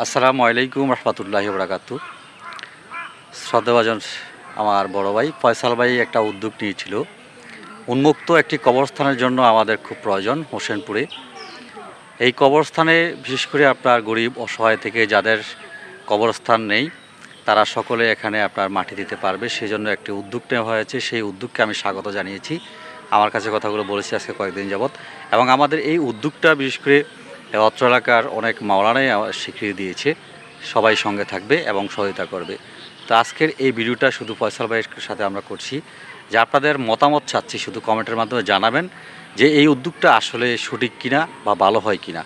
আসসালামু আলাইকুম রহমতুল্লাহি বারাকাতু। শ্রদ্ধাভাজন আমার বড় ভাই ফয়সাল ভাই একটা উদ্যোগ নিয়েছিল। উন্মুক্ত একটি কবরস্থানের জন্য আমাদের খুব প্রয়োজন হোসেনপুরে। এই কবরস্থানে বিশেষ করে আপনার গরিব অসহায় থেকে যাদের কবরস্থান নেই তারা সকলে এখানে আপনার মাটি দিতে পারবে, সেজন্য একটি উদ্যোগ নেওয়া হয়েছে। সেই উদ্যোগকে আমি স্বাগত জানিয়েছি। আমার কাছে কথাগুলো বলেছি আজকে কয়েকদিন যাবৎ, এবং আমাদের এই উদ্যোগটা বিশেষ করে অত্র এলাকার অনেক মাওলানাই স্বীকৃতি দিয়েছে সবাই সঙ্গে থাকবে এবং সহায়তা করবে। তো আজকের এই ভিডিওটা শুধু ফয়সাল ভাইয়ের সাথে আমরা করছি যে আপনাদের মতামত চাচ্ছি, শুধু কমেন্টের মাধ্যমে জানাবেন যে এই উদ্যোগটা আসলে সঠিক কিনা বা ভালো হয় কিনা।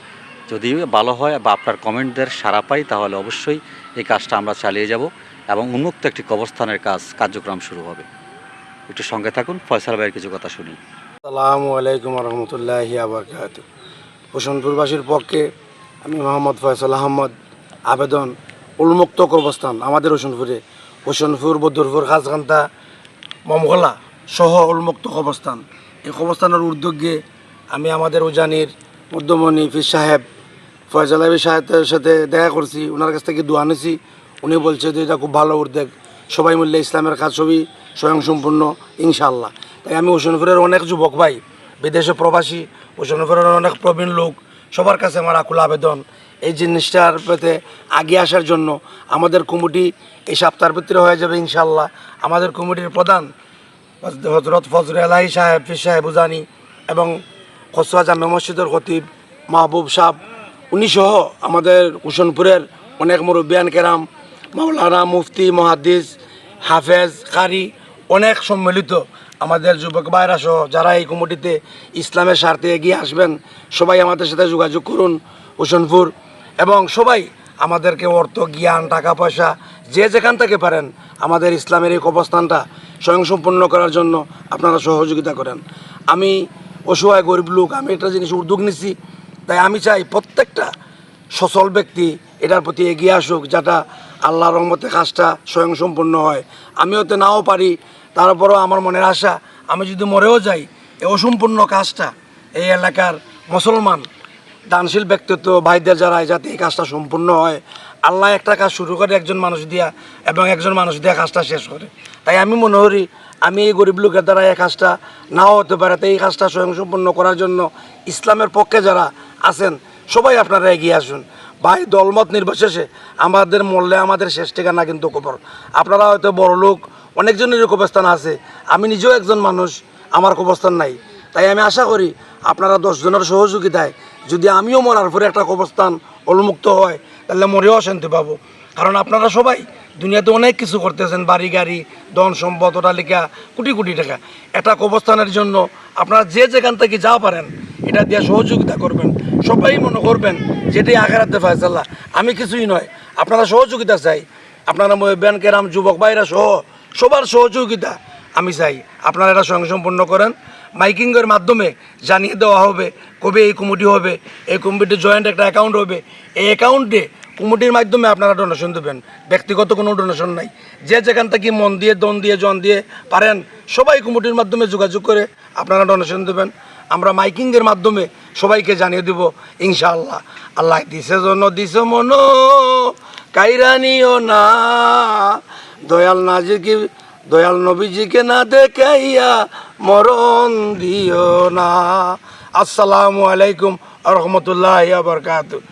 যদি ভালো হয় বা আপনার কমেন্টদের সাড়া পাই তাহলে অবশ্যই এই কাজটা আমরা চালিয়ে যাব এবং উন্মুক্ত একটি কবরস্থানের কার্যক্রম শুরু হবে। একটু সঙ্গে থাকুন, ফয়সাল ভাইয়ের কিছু কথা শুনি। আসসালামু আলাইকুম রহমতুল্লাহি আবরকাতুহু। হোসেনপুরবাসীর পক্ষে আমি মোহাম্মদ ফয়সাল আহমদ আবেদন উন্মুক্ত কবরস্থান আমাদের হোসেনপুর বদরপুর খাসখান্তা মমগলা সহ উন্মুক্ত কবরস্থান। এই কবরস্থানের উদ্যোগে আমি আমাদের উজানির মধ্যমণি ফির সাহেব ফয়সাল আলী সাহেবের সাথে দেখা করছি, ওনার কাছ থেকে দোয়া নিয়েছি। উনি বলছে যে এটা খুব ভালো উদ্যোগ, সবাই মিললে ইসলামের কাজ সবই স্বয়ংসম্পূর্ণ ইনশাআল্লাহ। তাই আমি হোসেনপুরের অনেক যুবক ভাই, বিদেশে প্রবাসী, হোসেনপুরের অনেক প্রবীণ লোক, সবার কাছে আমার আকুল আবেদন এই জিনিসটার প্রতি এগিয়ে আসার জন্য। আমাদের কমিটি এই সপ্তাহের ভিতরে হয়ে যাবে ইনশাআল্লাহ। আমাদের কমিটির প্রধান হজরত ফজল এলাহি সাহেব ফির সাহেব উজানি এবং খসুয়া জামে মসজিদের খতিব মাহবুব সাহেব উনি সহ আমাদের হোসেনপুরের অনেক মুরব্বিয়ান কেরাম, মাওলানা, মুফতি, মুহাদ্দিস, হাফেজ, কারি অনেক সম্মিলিত আমাদের যুবক ভাইরা সহ যারা এই কমিটিতে ইসলামের স্বার্থে এগিয়ে আসবেন সবাই আমাদের সাথে যোগাযোগ করুন হোসেনপুর, এবং সবাই আমাদেরকে অর্থ, জ্ঞান, টাকা পয়সা যে যেখান থেকে পারেন আমাদের ইসলামের এই কবরস্থানটা স্বয়ংসম্পন্ন করার জন্য আপনারা সহযোগিতা করেন। আমি অসহায় গরিব লোক, আমি একটা জিনিস উদ্যোগ নিচ্ছি, তাই আমি চাই প্রত্যেকটা সচল ব্যক্তি এটার প্রতি এগিয়ে আসুক, যাতে আল্লাহর রহমতে কাজটা স্বয়ংসম্পন্ন হয়। আমি হতে নাও পারি, তারপরও আমার মনের আশা আমি যদি মরেও যাই এই অসম্পূর্ণ কাজটা এই এলাকার মুসলমান দানশীল ব্যক্তিত্ব ভাইদের যারা যাতে এই কাজটা সম্পূর্ণ হয়। আল্লাহ একটা কাজ শুরু করে একজন মানুষ দিয়া এবং একজন মানুষ দিয়া কাজটা শেষ করে। তাই আমি মনে করি আমি এই গরিব লোকের দ্বারা এই কাজটা নাও হতে পারে, তাই এই কাজটা স্বয়ংসম্পন্ন করার জন্য ইসলামের পক্ষে যারা আছেন সবাই আপনারা এগিয়ে আসুন। ভাই দলমত নির্বিশেষে আমাদের মরলে আমাদের শেষ ঠিকানা কিন্তু কবর। আপনারা হয়তো বড় লোক, অনেকজনেরই কবরস্থান আছে, আমি নিজেও একজন মানুষ, আমার কবরস্থান নাই। তাই আমি আশা করি আপনারা 10 জনের সহযোগিতায় যদি আমিও মরার পরে একটা কবরস্থান উন্মুক্ত হয় তাহলে মরেও শান্তি পাবো। কারণ আপনারা সবাই দুনিয়াতে অনেক কিছু করতেছেন, বাড়ি গাড়ি, ধন সম্পদ, অট্টালিকা, কোটি কোটি টাকা। একটা কবরস্থানের জন্য আপনারা যে যেখান থেকে যা পারেন এটা দিয়ে সহযোগিতা করবেন। সবাই মনে করবেন যেটাই আখেরাতে ফয়সালা, আমি কিছুই নয়, আপনারা সহযোগিতা চাই। আপনারা মুরব্বিয়ান কেরাম, যুবক ভাইরা সহ সবার সহযোগিতা আমি চাই। আপনারা এটা স্বয়ংসম্পন্ন করেন। মাইকিংয়ের মাধ্যমে জানিয়ে দেওয়া হবে কবে এই কমিটি হবে, এই কমিটির জয়েন্ট একটা অ্যাকাউন্ট হবে, এই অ্যাকাউন্টে কমিটির মাধ্যমে আপনারা ডোনেশন দেবেন। ব্যক্তিগত কোনো ডোনেশন নাই, যে যেখান থেকে মন দিয়ে, দন দিয়ে, জন দিয়ে পারেন সবাই কমিটির মাধ্যমে যোগাযোগ করে আপনারা ডোনেশন দেবেন। আমরা মাইকিংয়ের মাধ্যমে সবাইকে জানিয়ে দেব ইনশাআল্লাহ। আল্লাহ দিছে জন দিছ মন কাইরানিও না, দয়াল নবীজিকে না দেখাইয়া মরণ দিও না। আসসালামু আলাইকুম রহমতুল্লাহি ওয়া বারাকাতুহু।